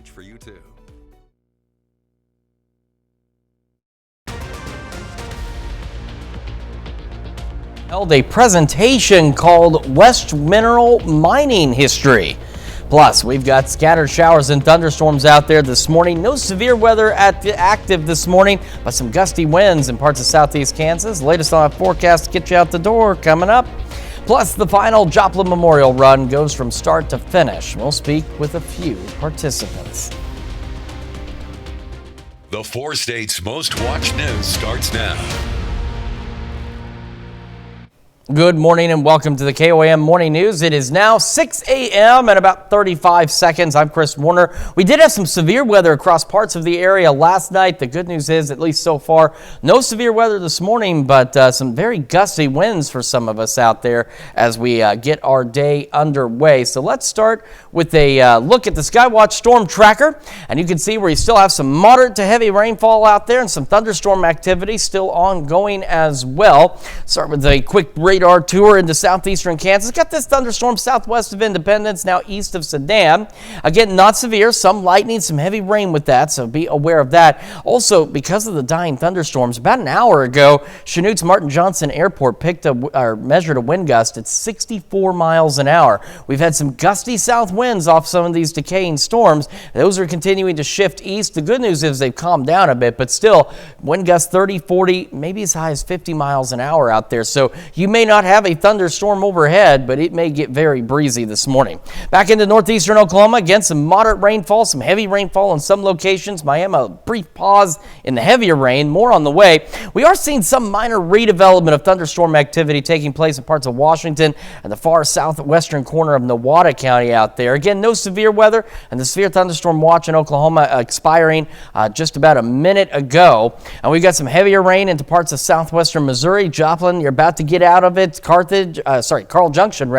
For you too. Held a presentation called West Mineral Mining History. Plus, we've got scattered showers and thunderstorms out there this morning. No severe weather active this morning, but some gusty winds in parts of southeast Kansas. Latest on our forecast to get you out the door coming up. Plus, the final Joplin Memorial Run goes from start to finish. We'll speak with a few participants. The 4 states' most watched news starts now. Good morning and welcome to the KOAM Morning News. It is now 6 a.m. and about 35 seconds. I'm Chris Warner. We did have some severe weather across parts of the area last night. The good news is, at least so far, no severe weather this morning, but some very gusty winds for some of us out there as we get our day underway. So let's start with a look at the Skywatch Storm Tracker. And you can see where you still have some moderate to heavy rainfall out there and some thunderstorm activity still ongoing as well. Start with a quick radar tour into southeastern Kansas. Got this thunderstorm southwest of Independence, now east of Sedan. Again, not severe, some lightning, some heavy rain with that, so be aware of that. Also, because of the dying thunderstorms, about an hour ago, Chinook's Martin Johnson Airport measured a wind gust at 64 miles an hour. We've had some gusty south winds off some of these decaying storms. Those are continuing to shift east. The good news is they've calmed down a bit, but still, wind gusts 30, 40, maybe as high as 50 miles an hour out there. So you may not have a thunderstorm overhead, but it may get very breezy this morning. Back into northeastern Oklahoma, again, some moderate rainfall, some heavy rainfall in some locations. Miami, a brief pause in the heavier rain, more on the way. We are seeing some minor redevelopment of thunderstorm activity taking place in parts of Washington and the far southwestern corner of Newcastle County out there. Again, no severe weather, and the severe thunderstorm watch in Oklahoma expiring just about a minute ago. And we've got some heavier rain into parts of southwestern Missouri. Joplin, you're about to get out of it. Carl Junction,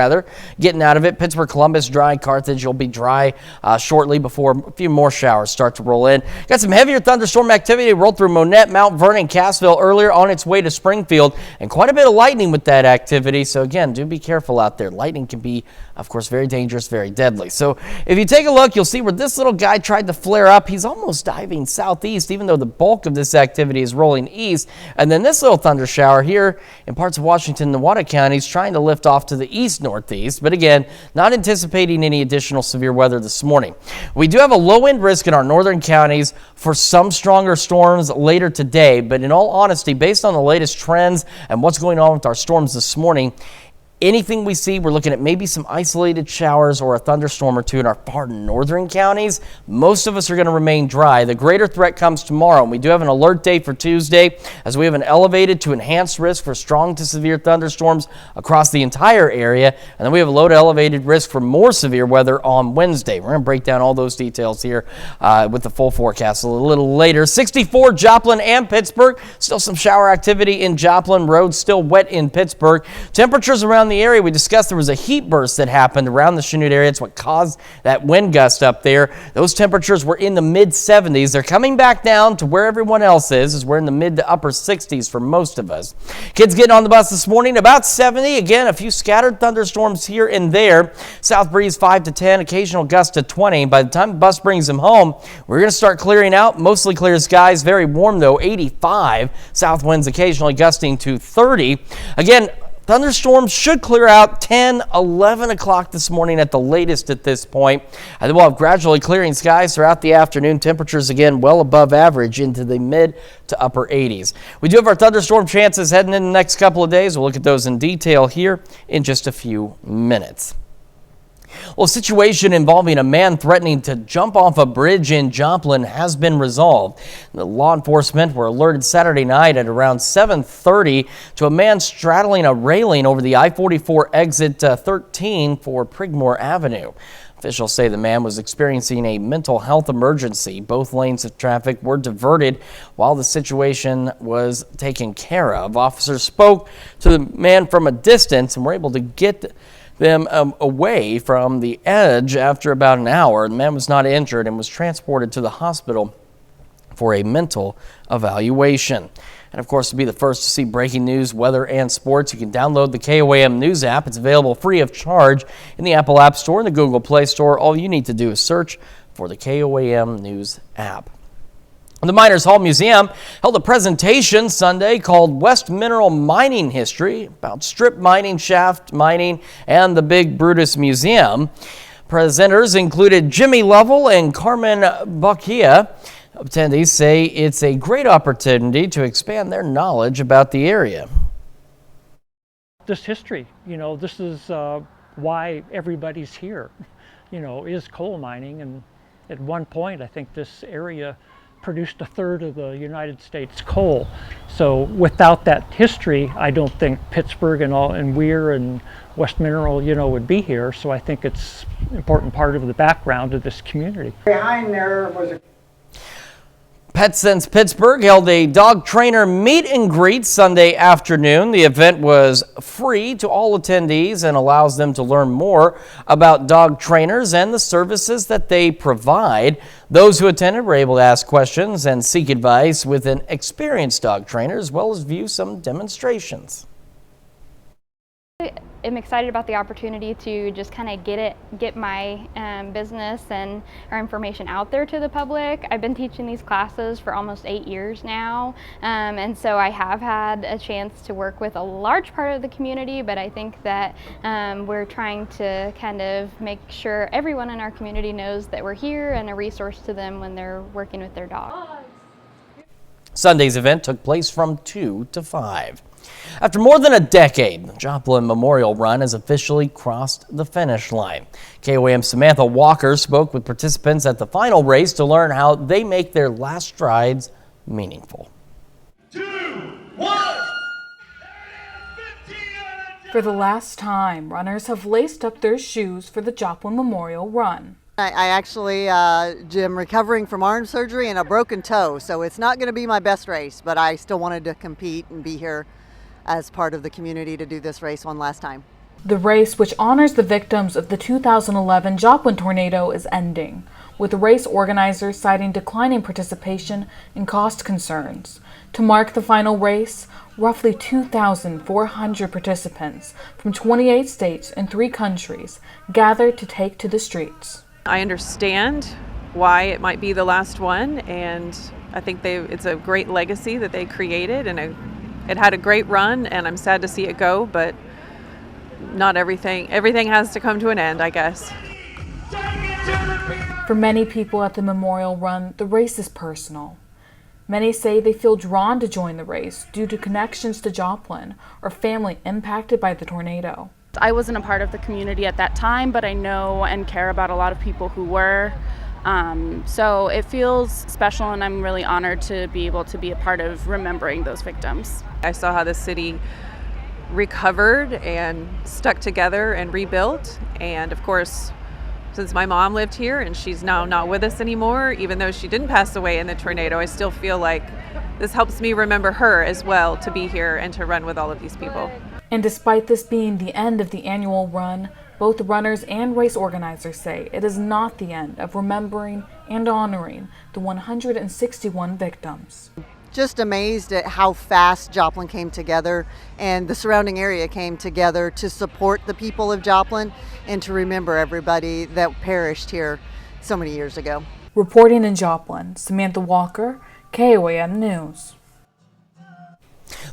getting out of it. Pittsburgh, Columbus, dry. Carthage, you'll be dry shortly before a few more showers start to roll in. Got some heavier thunderstorm activity rolled through Monette, Mount Vernon, Cassville earlier on its way to Springfield, and quite a bit of lightning with that activity. So again, do be careful out there. Lightning can be, of course, very dangerous, very deadly. So if you take a look, you'll see where this little guy tried to flare up. He's almost diving southeast, even though the bulk of this activity is rolling east. And then this little thunder shower here in parts of Washington and Newcastle counties trying to lift off to the east-northeast, but again, not anticipating any additional severe weather this morning. We do have a low wind risk in our northern counties for some stronger storms later today, but in all honesty, based on the latest trends and what's going on with our storms this morning, anything we see, we're looking at maybe some isolated showers or a thunderstorm or two in our far northern counties. Most of us are going to remain dry. The greater threat comes tomorrow, and we do have an alert day for Tuesday as we have an elevated to enhanced risk for strong to severe thunderstorms across the entire area. And then we have a low to elevated risk for more severe weather on Wednesday. We're going to break down all those details here with the full forecast a little later. 64 Joplin and Pittsburgh. Still some shower activity in Joplin. Roads still wet in Pittsburgh. Temperatures around the area, we discussed there was a heat burst that happened around the Chinook area. It's what caused that wind gust up there. Those temperatures were in the mid-70s. They're coming back down to where everyone else is we're in the mid to upper 60s for most of us. Kids getting on the bus this morning, about 70. Again, a few scattered thunderstorms here and there. South breeze 5 to 10, occasional gust to 20. By the time the bus brings them home, we're going to start clearing out. Mostly clear skies, very warm though, 85. South winds occasionally gusting to 30. Again, thunderstorms should clear out 10, 11 o'clock this morning at the latest at this point. And then we'll have gradually clearing skies throughout the afternoon. Temperatures, again, well above average into the mid to upper 80s. We do have our thunderstorm chances heading in the next couple of days. We'll look at those in detail here in just a few minutes. Well, a situation involving a man threatening to jump off a bridge in Joplin has been resolved. The law enforcement were alerted Saturday night at around 7:30 to a man straddling a railing over the I-44 exit 13 for Prigmore Avenue. Officials say the man was experiencing a mental health emergency. Both lanes of traffic were diverted while the situation was taken care of. Officers spoke to the man from a distance and were able to get them away from the edge after about an hour. The man was not injured and was transported to the hospital for a mental evaluation. And of course, to be the first to see breaking news, weather, and sports, you can download the KOAM News app. It's available free of charge in the Apple App Store and the Google Play Store. All you need to do is search for the KOAM News app. The Miners Hall Museum held a presentation Sunday called West Mineral Mining History about strip mining, shaft mining, and the Big Brutus Museum. Presenters included Jimmy Lovell and Carmen Bakia. Attendees say it's a great opportunity to expand their knowledge about the area. This history, this is why everybody's here, is coal mining. And at one point, I think this area produced a third of the United States coal. So without that history, I don't think Pittsburgh and Weir and West Mineral, would be here. So I think it's an important part of the background of this community. Behind there was a PetSense Pittsburgh held a dog trainer meet and greet Sunday afternoon. The event was free to all attendees and allows them to learn more about dog trainers and the services that they provide. Those who attended were able to ask questions and seek advice with an experienced dog trainer, as well as view some demonstrations. I'm excited about the opportunity to just kind of get my business and our information out there to the public. I've been teaching these classes for almost 8 years now, and so I have had a chance to work with a large part of the community, but I think that we're trying to kind of make sure everyone in our community knows that we're here and a resource to them when they're working with their dog. Sunday's event took place from 2 to 5. After more than a decade, the Joplin Memorial Run has officially crossed the finish line. KOAM's Samantha Walker spoke with participants at the final race to learn how they make their last strides meaningful. 2, 1. For the last time, runners have laced up their shoes for the Joplin Memorial Run. I actually am recovering from arm surgery and a broken toe, so it's not going to be my best race, but I still wanted to compete and be here as part of the community to do this race one last time. The race, which honors the victims of the 2011 Joplin tornado, is ending, with race organizers citing declining participation and cost concerns. To mark the final race, roughly 2,400 participants from 28 states and 3 countries gathered to take to the streets. I understand why it might be the last one, and I think it's a great legacy that they created, and it had a great run, and I'm sad to see it go, but not everything has to come to an end, I guess. For many people at the Memorial Run, the race is personal. Many say they feel drawn to join the race due to connections to Joplin or family impacted by the tornado. I wasn't a part of the community at that time, but I know and care about a lot of people who were. So it feels special, and I'm really honored to be able to be a part of remembering those victims. I saw how the city recovered and stuck together and rebuilt, and of course, since my mom lived here and she's now not with us anymore, even though she didn't pass away in the tornado, I still feel like this helps me remember her as well, to be here and to run with all of these people. And despite this being the end of the annual run, both runners and race organizers say it is not the end of remembering and honoring the 161 victims. Just amazed at how fast Joplin came together and the surrounding area came together to support the people of Joplin and to remember everybody that perished here so many years ago. Reporting in Joplin, Samantha Walker, KOAM News.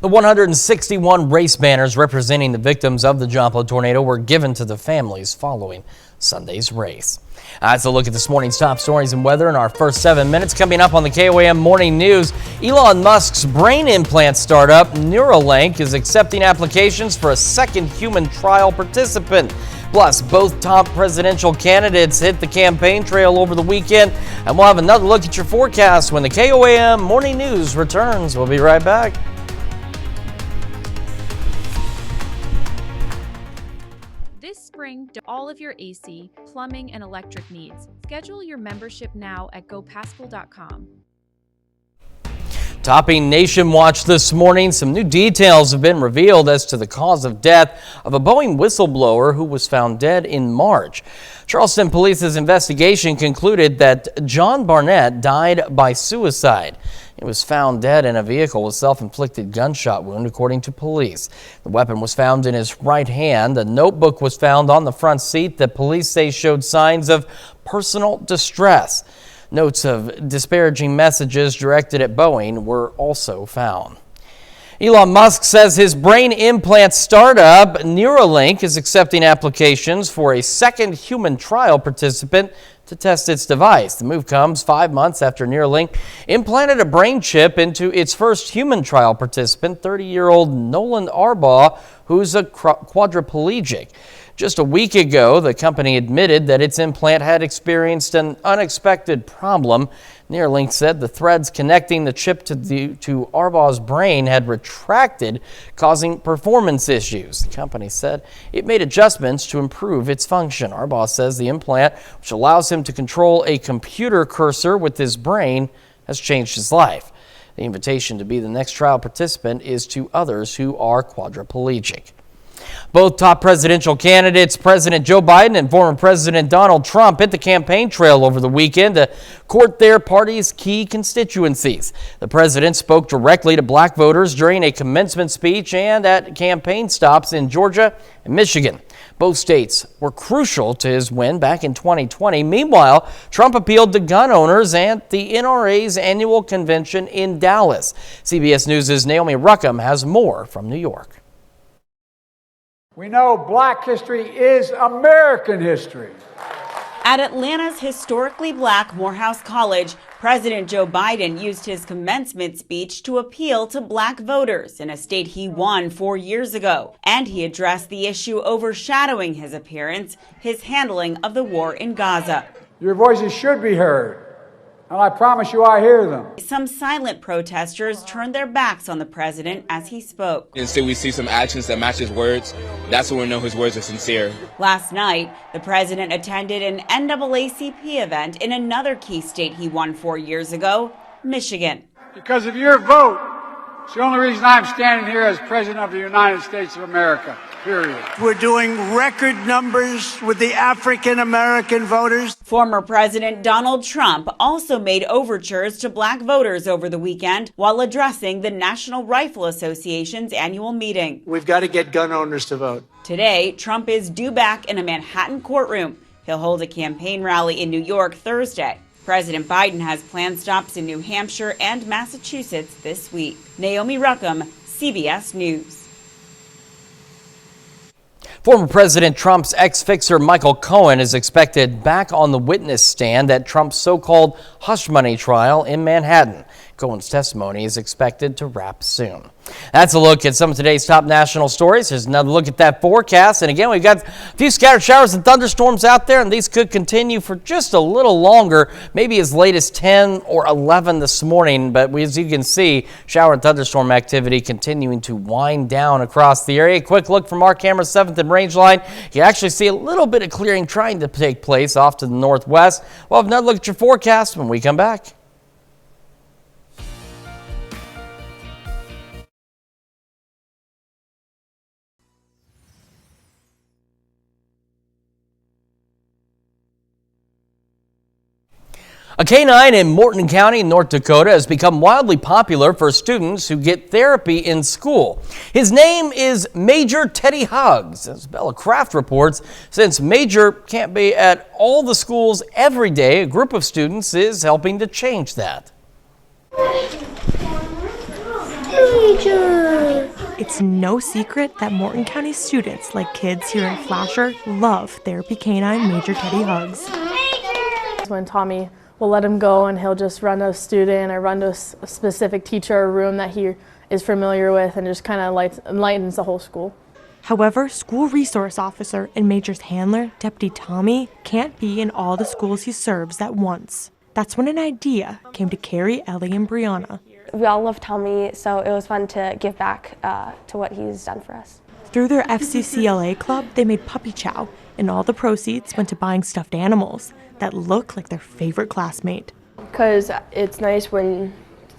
The 161 race banners representing the victims of the Joplin tornado were given to the families following Sunday's race. That's a look at this morning's top stories and weather in our first 7 minutes. Coming up on the KOAM Morning News, Elon Musk's brain implant startup Neuralink is accepting applications for a second human trial participant. Plus, both top presidential candidates hit the campaign trail over the weekend, and we'll have another look at your forecast when the KOAM Morning News returns. We'll be right back. To all of your AC, plumbing, and electric needs. Schedule your membership now at gopascal.com. Topping Nation Watch this morning, some new details have been revealed as to the cause of death of a Boeing whistleblower who was found dead in March. Charleston Police's investigation concluded that John Barnett died by suicide. He was found dead in a vehicle with self-inflicted gunshot wound, according to police. The weapon was found in his right hand. A notebook was found on the front seat that police say showed signs of personal distress. Notes of disparaging messages directed at Boeing were also found. Elon Musk says his brain implant startup Neuralink is accepting applications for a second human trial participant to test its device. The move comes 5 months after Neuralink implanted a brain chip into its first human trial participant, 30-year-old Nolan Arbaugh, who's a quadriplegic. Just a week ago, the company admitted that its implant had experienced an unexpected problem. Neuralink said the threads connecting the chip to Arbaugh's brain had retracted, causing performance issues. The company said it made adjustments to improve its function. Arbaugh says the implant, which allows him to control a computer cursor with his brain, has changed his life. The invitation to be the next trial participant is to others who are quadriplegic. Both top presidential candidates, President Joe Biden and former President Donald Trump, hit the campaign trail over the weekend to court their party's key constituencies. The president spoke directly to black voters during a commencement speech and at campaign stops in Georgia and Michigan. Both states were crucial to his win back in 2020. Meanwhile, Trump appealed to gun owners at the NRA's annual convention in Dallas. CBS News' Naomi Ruckham has more from New York. We know black history is American history. At Atlanta's historically black Morehouse College, President Joe Biden used his commencement speech to appeal to black voters in a state he won 4 years ago. And he addressed the issue overshadowing his appearance, his handling of the war in Gaza. Your voices should be heard, and I promise you I hear them. Some silent protesters turned their backs on the president as he spoke. Instead, we see some actions that match his words. That's when we know his words are sincere. Last night, the president attended an NAACP event in another key state he won 4 years ago, Michigan. Because of your vote, it's the only reason I'm standing here as President of the United States of America. Period. We're doing record numbers with the African American voters. Former President Donald Trump also made overtures to black voters over the weekend while addressing the National Rifle Association's annual meeting. We've got to get gun owners to vote. Today, Trump is due back in a Manhattan courtroom. He'll hold a campaign rally in New York Thursday. President Biden has planned stops in New Hampshire and Massachusetts this week. Naomi Ruckham, CBS News. Former President Trump's ex-fixer Michael Cohen is expected back on the witness stand at Trump's so-called hush money trial in Manhattan. Cohen's testimony is expected to wrap soon. That's a look at some of today's top national stories. Here's another look at that forecast. And again, we've got a few scattered showers and thunderstorms out there, and these could continue for just a little longer, maybe as late as 10 or 11 this morning. But as you can see, shower and thunderstorm activity continuing to wind down across the area. Quick look from our camera, 7th and Range Line. You actually see a little bit of clearing trying to take place off to the northwest. We'll have another look at your forecast when we come back. A canine in Morton County, North Dakota, has become wildly popular for students who get therapy in school. His name is Major Teddy Hugs. As Bella Craft reports, since Major can't be at all the schools every day, a group of students is helping to change that. Major! It's no secret that Morton County students, like kids here in Flasher, love therapy canine Major Teddy Hugs. When Tommy will let him go and he'll just run to a student or run to a specific teacher or room that he is familiar with and just kind of enlightens the whole school. However, school resource officer and Major's handler, Deputy Tommy, can't be in all the schools he serves at once. That's when an idea came to Carrie, Ellie, and Brianna. We all love Tommy, so it was fun to give back to what he's done for us. Through their FCCLA club, they made puppy chow, and all the proceeds went to buying stuffed animals that look like their favorite classmate. Because it's nice when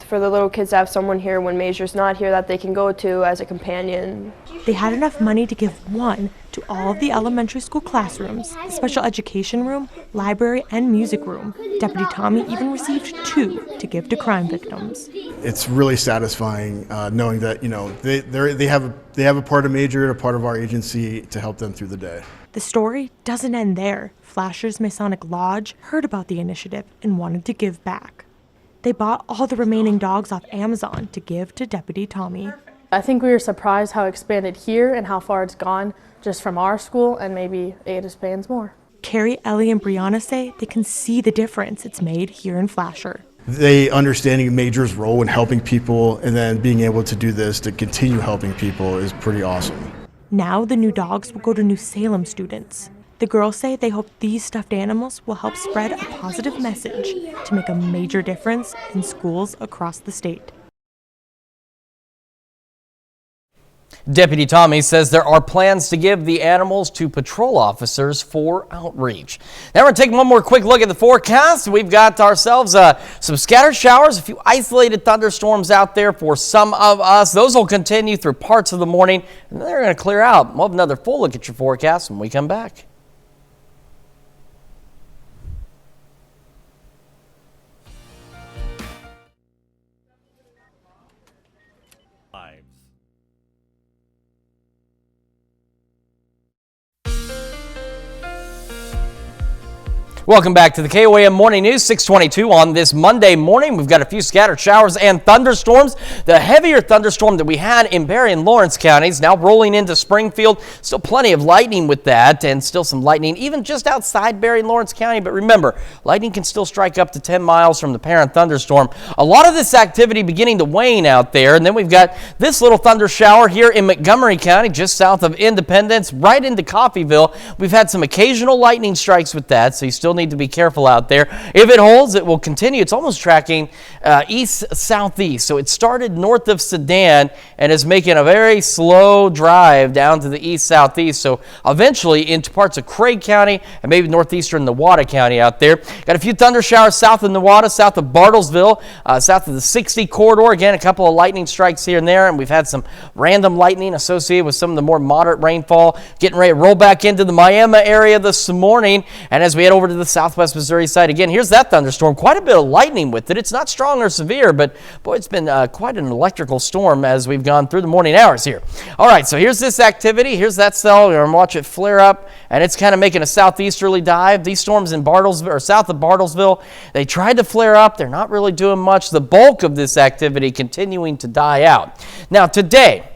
for the little kids to have someone here when Major's not here that they can go to as a companion. They had enough money to give one to all of the elementary school classrooms, the special education room, library, and music room. Deputy Tommy even received 2 to give to crime victims. It's really satisfying knowing that, you know, they have a part of Major, a part of our agency to help them through the day. The story doesn't end there. Flashers Masonic Lodge heard about the initiative and wanted to give back. They bought all the remaining dogs off Amazon to give to Deputy Tommy. I think we were surprised how expanded here and how far it's gone just from our school, and maybe it expands more. Carrie, Ellie, and Brianna say they can see the difference it's made here in Flasher. They understanding Major's role in helping people and then being able to do this to continue helping people is pretty awesome. Now the new dogs will go to New Salem students. The girls say they hope these stuffed animals will help spread a positive message to make a major difference in schools across the state. Deputy Tommy says there are plans to give the animals to patrol officers for outreach. Now we're going to take one more quick look at the forecast. We've got ourselves some scattered showers, a few isolated thunderstorms out there for some of us. Those will continue through parts of the morning, and then they're going to clear out. We'll have another full look at your forecast when we come back. Welcome back to the KOAM Morning News, 622 on this Monday morning. We've got a few scattered showers and thunderstorms. The heavier thunderstorm that we had in Berry and Lawrence counties now rolling into Springfield. Still plenty of lightning with that, and still some lightning even just outside Berry and Lawrence County. But remember, lightning can still strike up to 10 miles from the parent thunderstorm. A lot of this activity beginning to wane out there. And then we've got this little thunder shower here in Montgomery County, just south of Independence, right into Coffeyville. We've had some occasional lightning strikes with that, so you still need to be careful out there. If it holds, it will continue. It's almost tracking east-southeast. So it started north of Sedan and is making a very slow drive down to the east-southeast. So eventually into parts of Craig County and maybe northeastern Newata County out there. Got a few thunder showers south of Newata, south of Bartlesville, south of the 60 corridor. Again, a couple of lightning strikes here and there. And we've had some random lightning associated with some of the more moderate rainfall. Getting ready to roll back into the Miami area this morning. And as we head over to the southwest Missouri side, again, here's that thunderstorm. Quite a bit of lightning with it. It's not strong or severe, but boy, it's been quite an electrical storm as we've gone through the morning hours here. All right, so here's this activity. Here's that cell. We're going to watch it flare up, and it's kind of making a southeasterly dive. These storms in Bartlesville, or south of Bartlesville, they tried to flare up. They're not really doing much. The bulk of this activity continuing to die out. Now, today,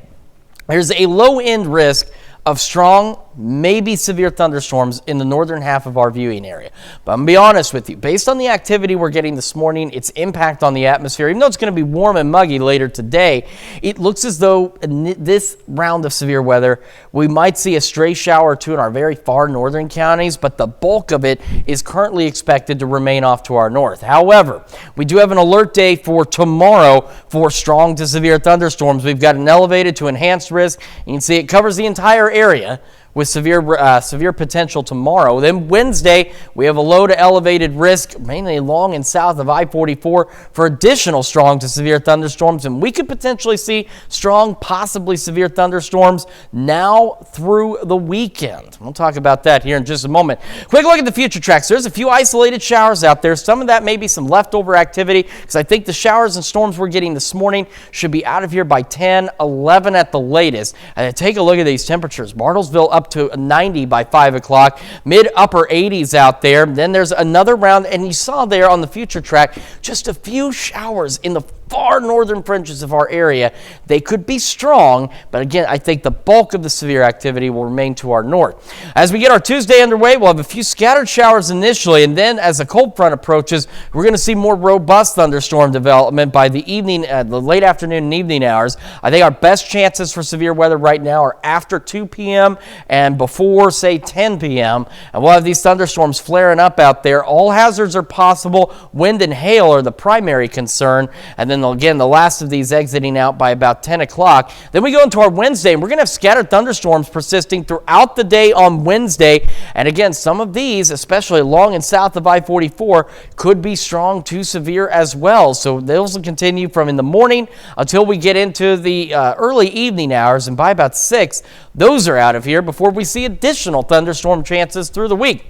there's a low-end risk of strong, maybe severe thunderstorms in the northern half of our viewing area. But I'm going to be honest with you, based on the activity we're getting this morning, its impact on the atmosphere, even though it's going to be warm and muggy later today, it looks as though this round of severe weather, we might see a stray shower or two in our very far northern counties, but the bulk of it is currently expected to remain off to our north. However, we do have an alert day for tomorrow for strong to severe thunderstorms. We've got an elevated to enhanced risk. You can see it covers the entire area with severe potential tomorrow. Then Wednesday, we have a low to elevated risk, mainly along and south of I-44, for additional strong to severe thunderstorms. And we could potentially see strong, possibly severe thunderstorms now through the weekend. We'll talk about that here in just a moment. Quick look at the future tracks. There's a few isolated showers out there. Some of that may be some leftover activity, because I think the showers and storms we're getting this morning should be out of here by 10, 11 at the latest. And take a look at these temperatures. Bartlesville up to 90 by 5 o'clock, mid-upper 80s out there. Then there's another round, and you saw there on the future track just a few showers in the far northern fringes of our area. They could be strong, but again, I think the bulk of the severe activity will remain to our north. As we get our Tuesday underway, we'll have a few scattered showers initially, and then as a cold front approaches, we're going to see more robust thunderstorm development by the evening, the late afternoon and evening hours. I think our best chances for severe weather right now are after 2 p.m. and before, say, 10 p.m. And we'll have these thunderstorms flaring up out there. All hazards are possible. Wind and hail are the primary concern. And then, again, the last of these exiting out by about 10 o'clock. Then we go into our Wednesday, and we're going to have scattered thunderstorms persisting throughout the day on Wednesday. And again, some of these, especially along and south of I-44, could be strong to severe as well. So those will continue from in the morning until we get into the early evening hours. And by about 6, those are out of here before we see additional thunderstorm chances through the week.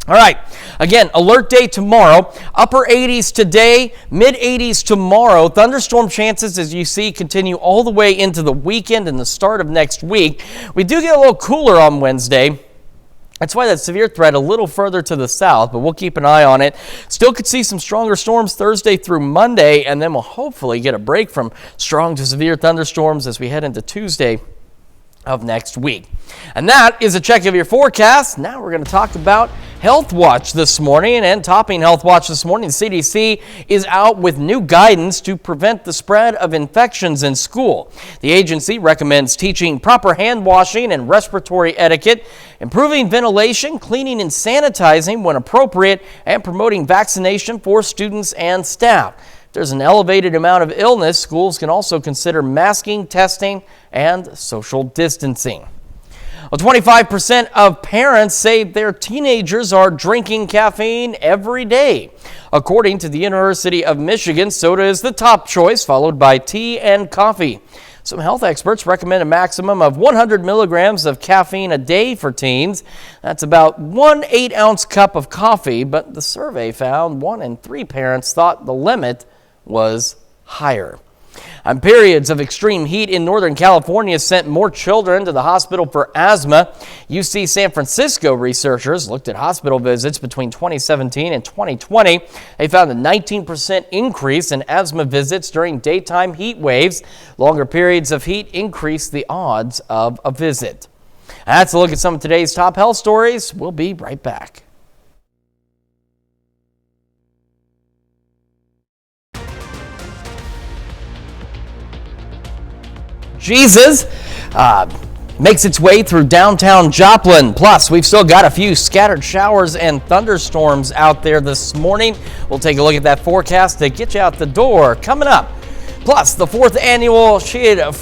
All right, again, alert day tomorrow, upper 80s today, mid 80s tomorrow. Thunderstorm chances, as you see, continue all the way into the weekend and the start of next week. We do get a little cooler on Wednesday. That's why that severe threat a little further to the south, but we'll keep an eye on it. Still could see some stronger storms Thursday through Monday, and then we'll hopefully get a break from strong to severe thunderstorms as we head into Tuesday of next week. And that is a check of your forecast. Now we're going to talk about Health Watch this morning, and topping Health Watch this morning, the CDC is out with new guidance to prevent the spread of infections in school. The agency recommends teaching proper hand washing and respiratory etiquette, improving ventilation, cleaning and sanitizing when appropriate, and promoting vaccination for students and staff. If there's an elevated amount of illness, schools can also consider masking, testing, and social distancing. Well, 25% of parents say their teenagers are drinking caffeine every day. According to the University of Michigan, soda is the top choice, followed by tea and coffee. Some health experts recommend a maximum of 100 milligrams of caffeine a day for teens. That's about 1 8-ounce cup of coffee, but the survey found 1 in 3 parents thought the limit was higher. Periods of extreme heat in Northern California sent more children to the hospital for asthma. UC San Francisco researchers looked at hospital visits between 2017 and 2020. They found a 19% increase in asthma visits during daytime heat waves. Longer periods of heat increase the odds of a visit. That's a look at some of today's top health stories. We'll be right back. Jesus makes its way through downtown Joplin. Plus, we've still got a few scattered showers and thunderstorms out there this morning. We'll take a look at that forecast to get you out the door coming up. Plus, the 4th annual Sheed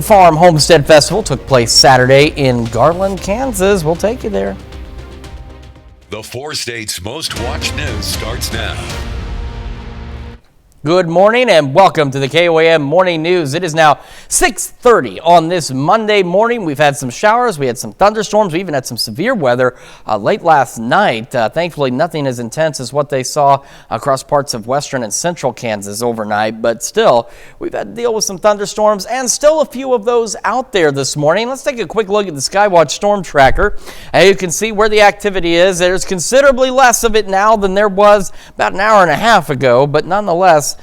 Farm Homestead Festival took place Saturday in Garland, Kansas. We'll take you there. The 4 states' most watched news starts now. Good morning and welcome to the KOAM Morning News. It is now 6:30 on this Monday morning. We've had some showers, we had some thunderstorms, we even had some severe weather late last night. Thankfully, nothing as intense as what they saw across parts of western and central Kansas overnight, but still, we've had to deal with some thunderstorms and still a few of those out there this morning. Let's take a quick look at the Skywatch Storm Tracker. And you can see where the activity is. There's considerably less of it now than there was about an hour and a half ago, but nonetheless,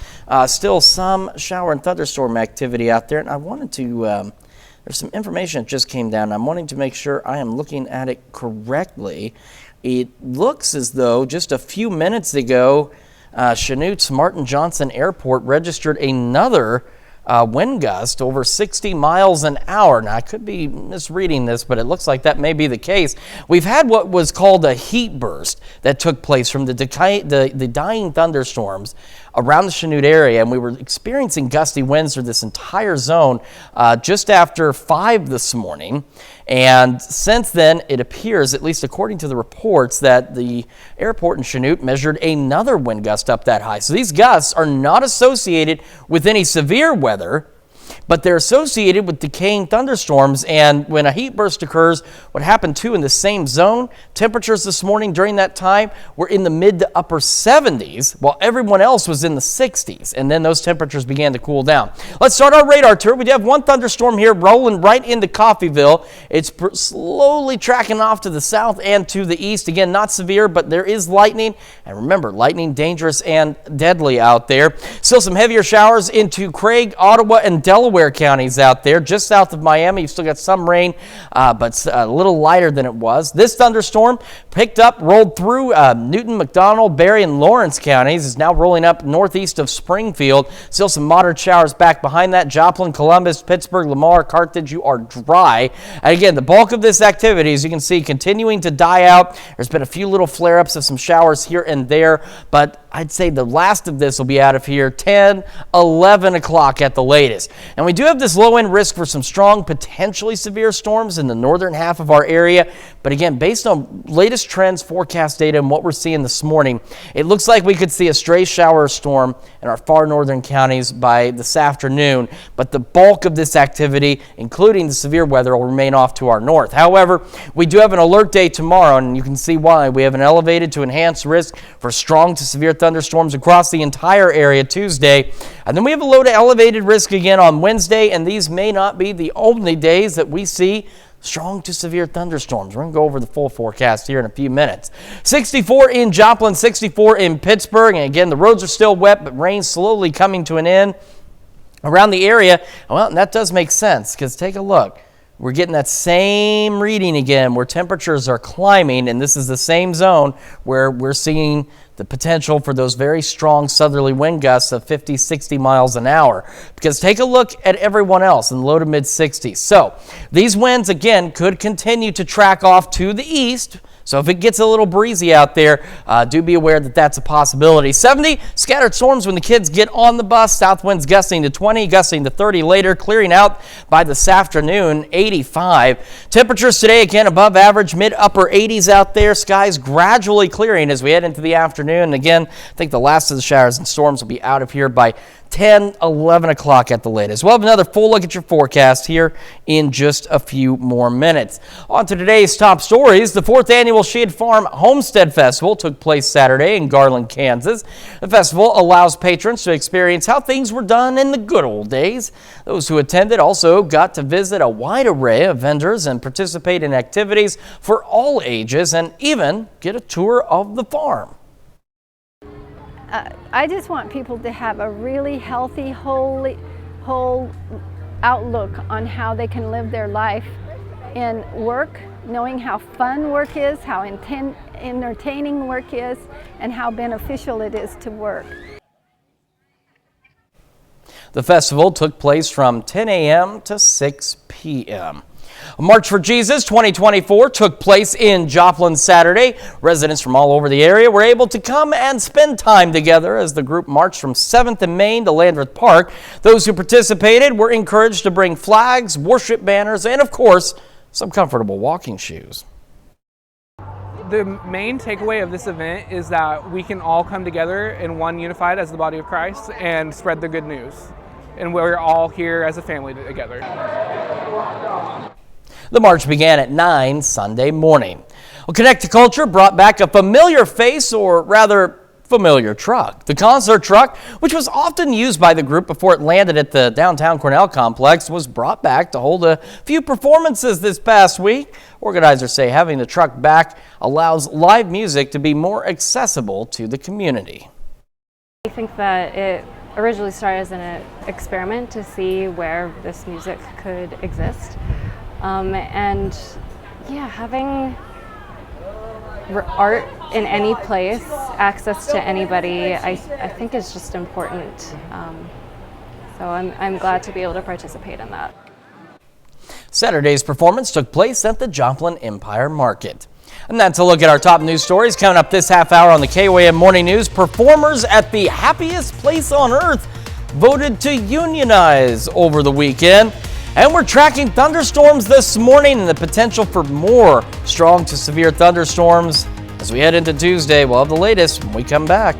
still some shower and thunderstorm activity out there. And I wanted to, there's some information that just came down. I'm wanting to make sure I am looking at it correctly. It looks as though just a few minutes ago, Chanute's Martin Johnson Airport registered another wind gust over 60 miles an hour. Now, I could be misreading this, but it looks like that may be the case. We've had what was called a heat burst that took place from the dying thunderstorms around the Chanute area, and we were experiencing gusty winds through this entire zone just after 5 this morning. And since then, it appears, at least according to the reports, that the airport in Chanute measured another wind gust up that high. So these gusts are not associated with any severe weather, but they're associated with decaying thunderstorms. And when a heat burst occurs, what happened too in the same zone, temperatures this morning during that time were in the mid to upper 70s, while everyone else was in the 60s. And then those temperatures began to cool down. Let's start our radar tour. We do have one thunderstorm here rolling right into Coffeyville. It's slowly tracking off to the south and to the east. Again, not severe, but there is lightning. And remember, lightning dangerous and deadly out there. Still some heavier showers into Craig, Ottawa, and Delaware Delaware counties out there. Just south of Miami, you've still got some rain, but a little lighter than it was. This thunderstorm picked up, rolled through Newton, McDonald, Berry, and Lawrence counties. Is now rolling up northeast of Springfield. Still some moderate showers back behind that. Joplin, Columbus, Pittsburgh, Lamar, Carthage, you are dry. And again, the bulk of this activity, as you can see, continuing to die out. There's been a few little flare-ups of some showers here and there, but I'd say the last of this will be out of here 10, 11 o'clock at the latest. And we do have this low-end risk for some strong, potentially severe storms in the northern half of our area. But again, based on latest trends, forecast data, and what we're seeing this morning, it looks like we could see a stray shower storm in our far northern counties by this afternoon. But the bulk of this activity, including the severe weather, will remain off to our north. However, we do have an alert day tomorrow, and you can see why. We have an elevated to enhanced risk for strong to severe thunderstorms across the entire area Tuesday. And then we have a low to elevated risk again on Wednesday, and these may not be the only days that we see strong to severe thunderstorms. We're going to go over the full forecast here in a few minutes. 64 in Joplin, 64 in Pittsburgh. And again, the roads are still wet, but rain slowly coming to an end around the area. Well, and that does make sense, because take a look. We're getting that same reading again where temperatures are climbing, and this is the same zone where we're seeing the potential for those very strong southerly wind gusts of 50, 60 miles an hour. Because take a look at everyone else in the low to mid 60s. So these winds, again, could continue to track off to the east. So if it gets a little breezy out there, do be aware that that's a possibility. 70 scattered storms when the kids get on the bus. South winds gusting to 20, gusting to 30 later, clearing out by this afternoon, 85. Temperatures today, again, above average, mid-upper 80s out there. Skies gradually clearing as we head into the afternoon. And again, I think the last of the showers and storms will be out of here by 10, 11 o'clock at the latest. We'll have another full look at your forecast here in just a few more minutes. On to today's top stories. The 4th annual Shade Farm Homestead Festival took place Saturday in Garland, Kansas. The festival allows patrons to experience how things were done in the good old days. Those who attended also got to visit a wide array of vendors and participate in activities for all ages and even get a tour of the farm. I just want people to have a really healthy, whole outlook on how they can live their life in work, knowing how fun work is, how entertaining work is, and how beneficial it is to work. The festival took place from 10 a.m. to 6 p.m. March for Jesus 2024 took place in Joplin Saturday. Residents from all over the area were able to come and spend time together as the group marched from 7th and Main to Landreth Park. Those who participated were encouraged to bring flags, worship banners, and of course, some comfortable walking shoes. The main takeaway of this event is that we can all come together in one unified as the body of Christ and spread the good news. And we're all here as a family together. The march began at 9 Sunday morning. Well, Connect to Culture brought back a familiar face, or rather familiar truck. The concert truck, which was often used by the group before it landed at the downtown Cornell complex, was brought back to hold a few performances this past week. Organizers say having the truck back allows live music to be more accessible to the community. I think that it originally started as an experiment to see where this music could exist. And yeah, having art in any place, access to anybody, I think is just important. So I'm glad to be able to participate in that. Saturday's performance took place at the Joplin Empire Market. And that's a look at our top news stories coming up this half hour on the KOAM Morning News. Performers at the happiest place on earth voted to unionize over the weekend. And we're tracking thunderstorms this morning and the potential for more strong to severe thunderstorms. As we head into Tuesday, we'll have the latest when we come back.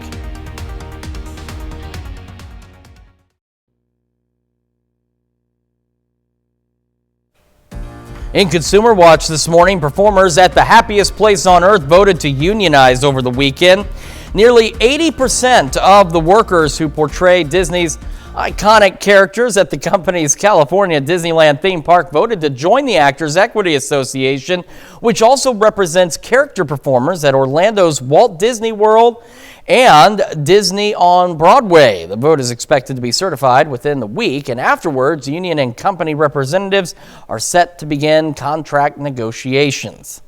In Consumer Watch this morning, performers at the happiest place on earth voted to unionize over the weekend. Nearly 80% of the workers who portray Disney's iconic characters at the company's California Disneyland theme park voted to join the Actors Equity Association, which also represents character performers at Orlando's Walt Disney World and Disney on Broadway. The vote is expected to be certified within the week, and afterwards, union and company representatives are set to begin contract negotiations.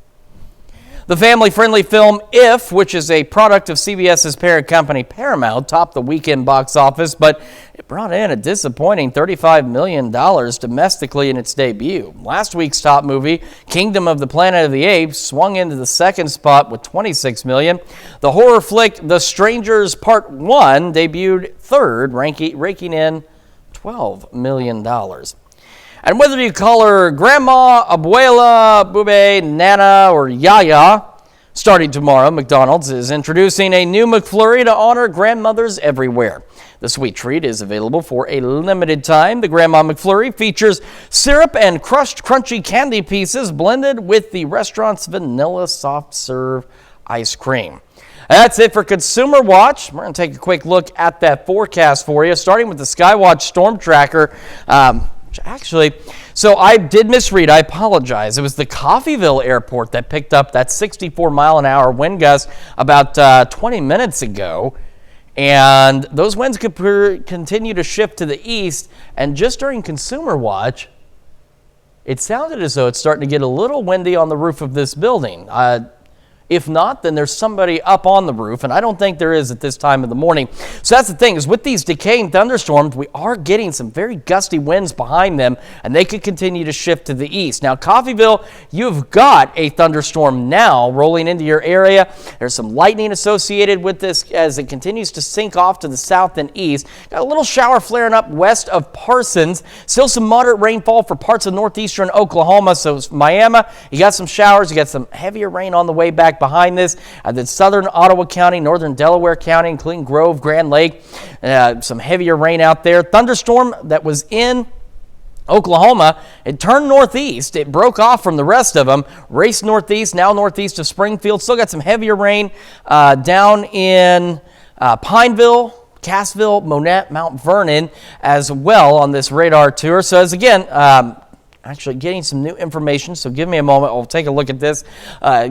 The family-friendly film If, which is a product of CBS's parent company Paramount, topped the weekend box office, but it brought in a disappointing $35 million domestically in its debut. Last week's top movie, Kingdom of the Planet of the Apes, swung into the second spot with $26 million. The horror flick The Strangers Part 1 debuted third, raking in $12 million. And whether you call her Grandma, Abuela, Bube, Nana, or Yaya, starting tomorrow, McDonald's is introducing a new McFlurry to honor grandmothers everywhere. The sweet treat is available for a limited time. The Grandma McFlurry features syrup and crushed crunchy candy pieces blended with the restaurant's vanilla soft serve ice cream. That's it for Consumer Watch. We're going to take a quick look at that forecast for you, starting with the Skywatch Storm Tracker. So I did misread. I apologize. It was the Coffeyville Airport that picked up that 64-mile-an-hour wind gust about 20 minutes ago. And those winds could continue to shift to the east. And just during Consumer Watch, it sounded as though it's starting to get a little windy on the roof of this building. If not, then there's somebody up on the roof, and I don't think there is at this time of the morning. So that's the thing, is with these decaying thunderstorms, we are getting some very gusty winds behind them, and they could continue to shift to the east. Now, Coffeyville, you've got a thunderstorm now rolling into your area. There's some lightning associated with this as it continues to sink off to the south and east. Got a little shower flaring up west of Parsons. Still some moderate rainfall for parts of northeastern Oklahoma. So Miami, you got some showers. You got some heavier rain on the way back behind this. Then southern Ottawa County, northern Delaware County, including Grove, Grand Lake, some heavier rain out there. Thunderstorm that was in Oklahoma, it turned northeast. It broke off from the rest of them, raced northeast, now northeast of Springfield. Still got some heavier rain down in Pineville, Cassville, Monette, Mount Vernon as well on this radar tour. So as again, actually getting some new information, so give me a moment. I'll take a look at this.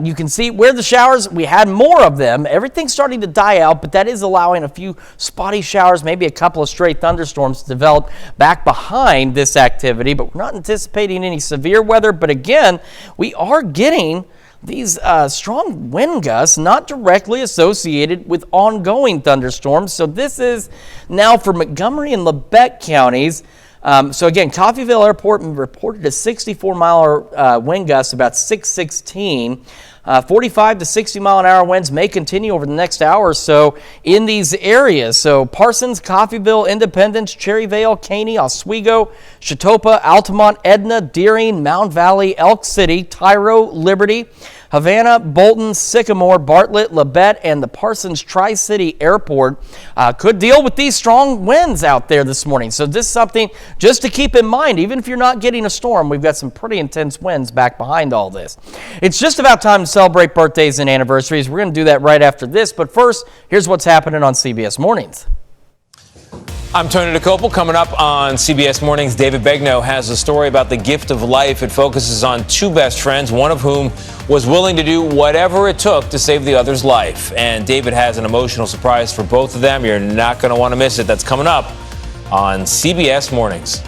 You can see where the showers, we had more of them. Everything's starting to die out, but that is allowing a few spotty showers, maybe a couple of stray thunderstorms to develop back behind this activity, but we're not anticipating any severe weather. But again, we are getting these strong wind gusts not directly associated with ongoing thunderstorms. So this is now for Montgomery and Labette counties. So again, Coffeyville Airport reported a 64-mile wind gust about 6:16. 45 to 60-mile-an-hour winds may continue over the next hour or so in these areas. So Parsons, Coffeyville, Independence, Cherryvale, Caney, Oswego, Chautauqua, Altamont, Edna, Deering, Mound Valley, Elk City, Tyro, Liberty, Havana, Bolton, Sycamore, Bartlett, Labette, and the Parsons Tri-City Airport could deal with these strong winds out there this morning. So this is something just to keep in mind. Even if you're not getting a storm, we've got some pretty intense winds back behind all this. It's just about time to celebrate birthdays and anniversaries. We're going to do that right after this. But first, here's what's happening on CBS Mornings. I'm Tony DeCopel. Coming up on CBS Mornings, David Begnaud has a story about the gift of life. It focuses on two best friends, one of whom was willing to do whatever it took to save the other's life. And David has an emotional surprise for both of them. You're not going to want to miss it. That's coming up on CBS Mornings.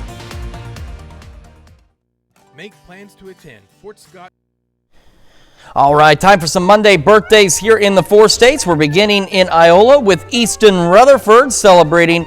Make plans to attend Fort Scott. All right, time for some Monday birthdays here in the 4 states. We're beginning in Iola with Easton Rutherford celebrating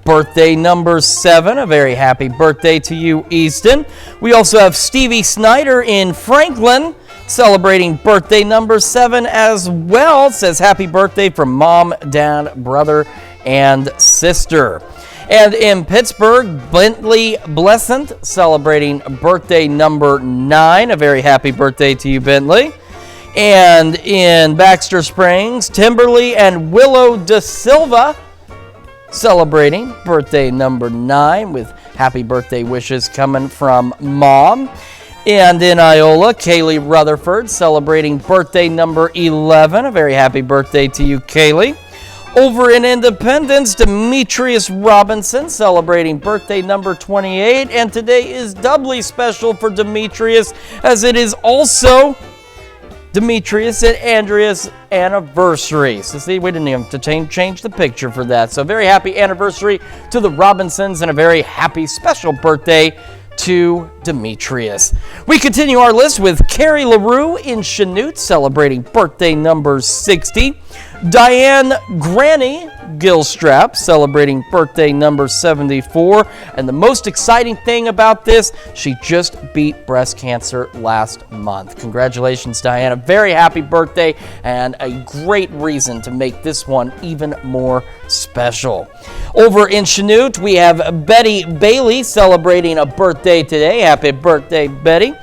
birthday number 7. A very happy birthday to you, Easton. We also have Stevie Snyder in Franklin celebrating birthday number 7 as well. It says happy birthday from mom, dad, brother, and sister. And in Pittsburgh, Bentley Blessant celebrating birthday number 9. A very happy birthday to you, Bentley. And in Baxter Springs, Timberly and Willow Da Silva celebrating birthday number 9 with happy birthday wishes coming from mom. And in Iola, Kaylee Rutherford celebrating birthday number 11. A very happy birthday to you, Kaylee. Over in Independence, Demetrius Robinson celebrating birthday number 28. And today is doubly special for Demetrius as it is also Demetrius and Andrea's anniversary. So see, we didn't even have to change the picture for that. So very happy anniversary to the Robinsons and a very happy special birthday to Demetrius. We continue our list with Carrie LaRue in Chanute celebrating birthday number 60. Diane Granny Gilstrap celebrating birthday number 74. And the most exciting thing about this, she just beat breast cancer last month. Congratulations, Diane. A very happy birthday and a great reason to make this one even more special. Over in Chanute, we have Betty Bailey celebrating a birthday today. Happy birthday, Betty.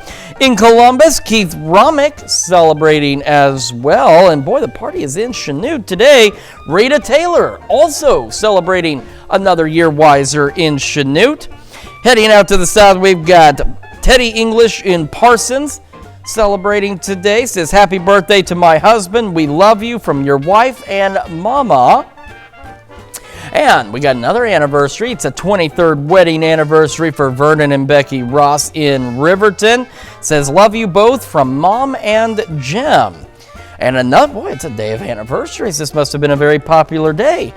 In Columbus, Keith Romick celebrating as well. And boy, the party is in Chanute today. Rita Taylor also celebrating another year wiser in Chanute. Heading out to the south, we've got Teddy English in Parsons celebrating today. Says, happy birthday to my husband. We love you from your wife and mama. And we got another anniversary. It's a 23rd wedding anniversary for Vernon and Becky Ross in Riverton. It says, love you both from Mom and Jim. And another, boy, it's a day of anniversaries. This must have been a very popular day.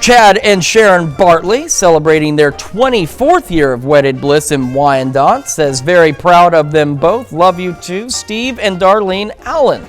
Chad and Sharon Bartley celebrating their 24th year of wedded bliss in Wyandotte. Says, very proud of them both. Love you too, Steve and Darlene Allen.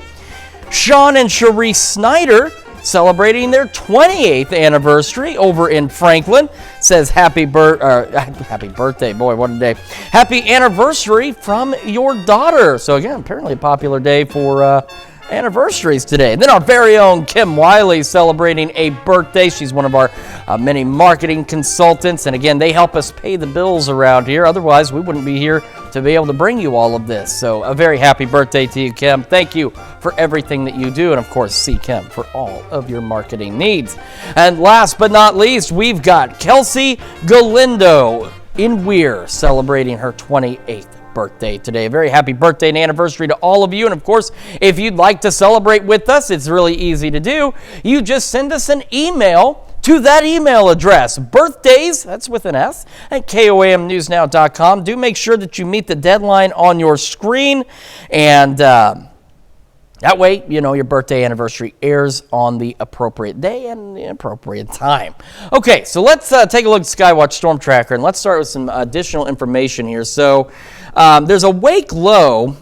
Sean and Cherie Snyder celebrating their 28th anniversary over in Franklin. Says happy birthday, boy, what a day. Happy anniversary from your daughter. So again, apparently a popular day for anniversaries today. And then our very own Kim Wiley celebrating a birthday. She's one of our many marketing consultants. And again, they help us pay the bills around here. Otherwise, we wouldn't be here to be able to bring you all of this. So a very happy birthday to you, Kim. Thank you for everything that you do. And of course, see Kim for all of your marketing needs. And last but not least, we've got Kelsey Galindo in Weir celebrating her 28th birthday today. A very happy birthday and anniversary to all of you. And of course, if you'd like to celebrate with us, it's really easy to do. You just send us an email to that email address, birthdays, that's with an S, at KOAMnewsnow.com. Do make sure that you meet the deadline on your screen, and that way, you know, your birthday anniversary airs on the appropriate day and the appropriate time. Okay, so let's take a look at Skywatch Storm Tracker, and let's start with some additional information here. So there's a wake low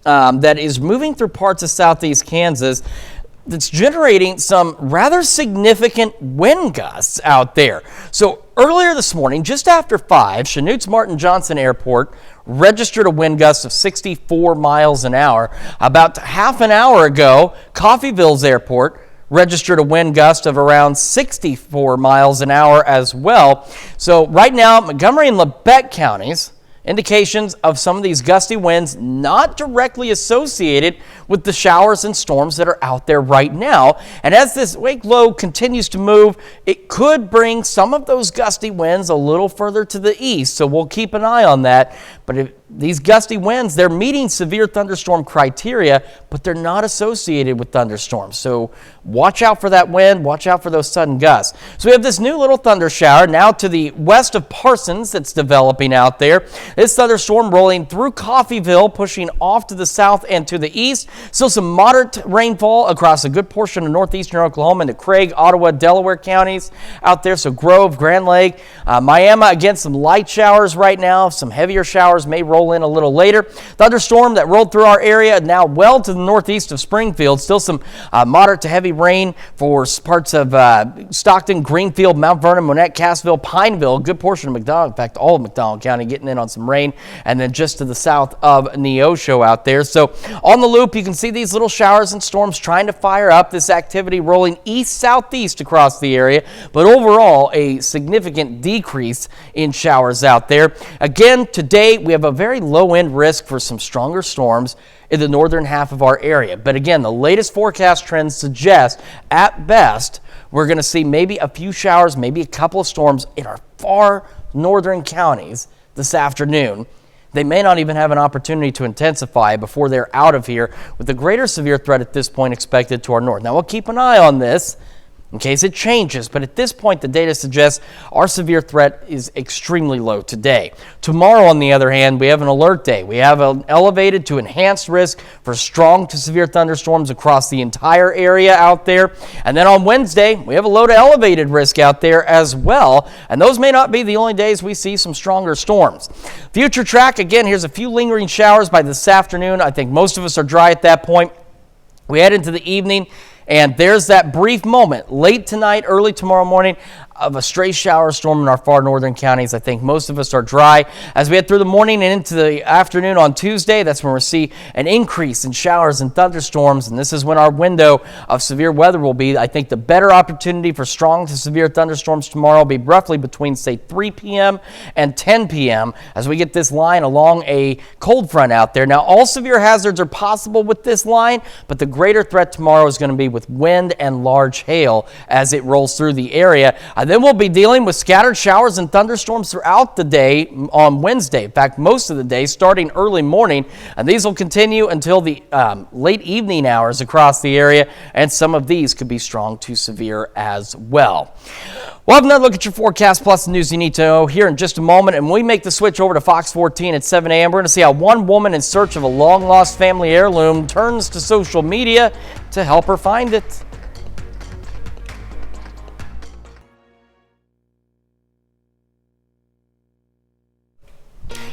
that is moving through parts of southeast Kansas that's generating some rather significant wind gusts out there. So earlier this morning, just after 5, Chanute's Martin Johnson Airport registered a wind gust of 64 miles an hour. About half an hour ago, Coffeyville's airport registered a wind gust of around 64 miles an hour as well. So right now, Montgomery and Labette counties, indications of some of these gusty winds not directly associated with the showers and storms that are out there right now. And as this wake low continues to move, it could bring some of those gusty winds a little further to the east. So we'll keep an eye on that. But if these gusty winds, they're meeting severe thunderstorm criteria, but they're not associated with thunderstorms. So watch out for that wind, watch out for those sudden gusts. So we have this new little thunder shower now to the west of Parsons that's developing out there. This thunderstorm rolling through Coffeyville, pushing off to the south and to the east. Still some moderate rainfall across a good portion of northeastern Oklahoma into Craig, Ottawa, Delaware counties out there. So Grove, Grand Lake, Miami, again, some light showers right now. Some heavier showers may roll in a little later. Thunderstorm that rolled through our area now well to the northeast of Springfield. Still some moderate to heavy rain for parts of Stockton, Greenfield, Mount Vernon, Monette, Cassville, Pineville, good portion of McDonald. In fact, all of McDonald County getting in on some rain. And then just to the south of Neosho out there. So on the loop, you can see these little showers and storms trying to fire up. This activity rolling east-southeast across the area. But overall, a significant decrease in showers out there. Again, today we have a very low-end risk for some stronger storms in the northern half of our area. But again, the latest forecast trends suggest, at best, we're going to see maybe a few showers, maybe a couple of storms in our far northern counties this afternoon. They may not even have an opportunity to intensify before they're out of here, with a greater severe threat at this point expected to our north. Now, we'll keep an eye on this in case it changes, but at this point the data suggests our severe threat is extremely low today. Tomorrow, on the other hand, we have an alert day. We have an elevated to enhanced risk for strong to severe thunderstorms across the entire area out there. And then on Wednesday, we have a low to elevated risk out there as well. And those may not be the only days we see some stronger storms. Future track, again, here's a few lingering showers by this afternoon. I think most of us are dry at that point. We head into the evening, and there's that brief moment late tonight, early tomorrow morning of a stray shower storm in our far northern counties. I think most of us are dry. As we head through the morning and into the afternoon on Tuesday, that's when we'll see an increase in showers and thunderstorms, and this is when our window of severe weather will be. I think the better opportunity for strong to severe thunderstorms tomorrow will be roughly between, say, 3 p.m. and 10 p.m. as we get this line along a cold front out there. Now, all severe hazards are possible with this line, but the greater threat tomorrow is going to be with wind and large hail as it rolls through the area. Then we'll be dealing with scattered showers and thunderstorms throughout the day on Wednesday. In fact, most of the day starting early morning, and these will continue until the late evening hours across the area, and some of these could be strong to severe as well. We'll have another look at your forecast plus the news you need to know here in just a moment, and when we make the switch over to Fox 14 at 7 a.m., we're going to see how one woman in search of a long-lost family heirloom turns to social media to help her find it.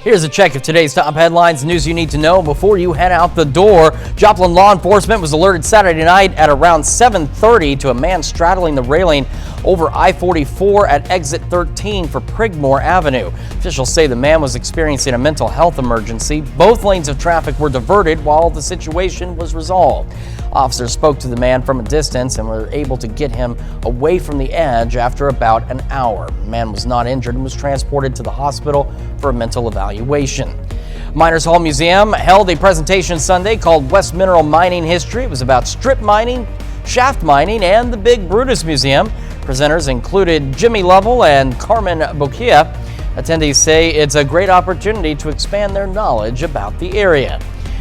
Here's a check of today's top headlines, news you need to know before you head out the door. Joplin law enforcement was alerted Saturday night at around 7:30 to a man straddling the railing over I-44 at exit 13 for Prigmore Avenue. Officials say the man was experiencing a mental health emergency. Both lanes of traffic were diverted while the situation was resolved. Officers spoke to the man from a distance and were able to get him away from the edge after about an hour. The man was not injured and was transported to the hospital for a mental evaluation. Miners Hall Museum held a presentation Sunday called West Mineral Mining History. It was about strip mining, shaft mining, and the Big Brutus Museum. Presenters included Jimmy Lovell and Carmen Boquia. Attendees say it's a great opportunity to expand their knowledge about the area.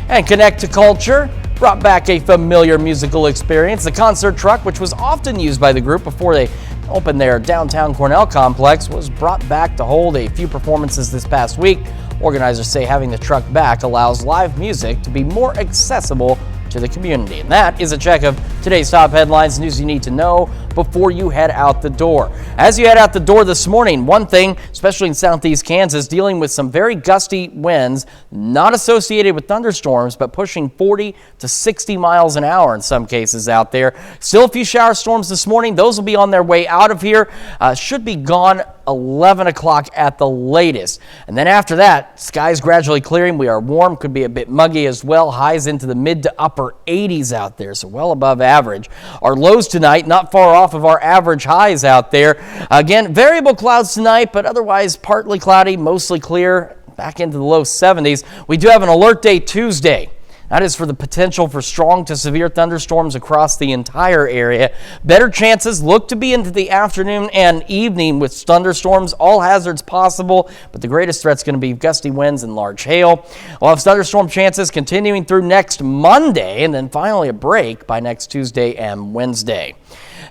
And Connect to Culture brought back a familiar musical experience. The concert truck, which was often used by the group before they opened their downtown Cornell complex, was brought back to hold a few performances this past week. Organizers say having the truck back allows live music to be more accessible to the community. And that is a check of today's top headlines, news you need to know before you head out the door. As you head out the door this morning, one thing, especially in southeast Kansas, dealing with some very gusty winds, not associated with thunderstorms, but pushing 40 to 60 miles an hour in some cases out there. Still a few shower storms this morning. Those will be on their way out of here. Should be gone 11 o'clock at the latest. And then after that, skies gradually clearing. We are warm, could be a bit muggy as well. Highs into the mid to upper 80s out there, so well above average. Our lows tonight, not far off of our average highs out there. Again, variable clouds tonight, but otherwise partly cloudy, mostly clear, back into the low 70s. We do have an alert day Tuesday. That is for the potential for strong to severe thunderstorms across the entire area. Better chances look to be into the afternoon and evening with thunderstorms, all hazards possible, but the greatest threat's going to be gusty winds and large hail. We'll have thunderstorm chances continuing through next Monday, and then finally a break by next Tuesday and Wednesday.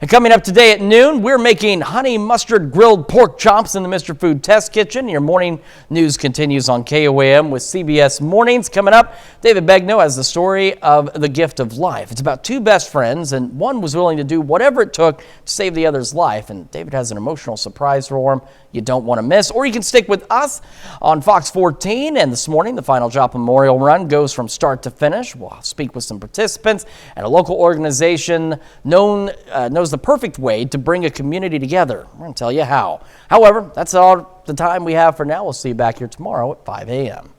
And coming up today at noon, we're making honey mustard grilled pork chops in the Mr. Food Test Kitchen. Your morning news continues on KOAM with CBS Mornings. Coming up, David Begnaud has the story of the gift of life. It's about two best friends, and one was willing to do whatever it took to save the other's life. And David has an emotional surprise for him you don't want to miss. Or you can stick with us on Fox 14. And this morning, the final Joplin Memorial Run goes from start to finish. We'll speak with some participants, and a local organization knows the perfect way to bring a community together. We're going to tell you how. However, that's all the time we have for now. We'll see you back here tomorrow at 5 a.m.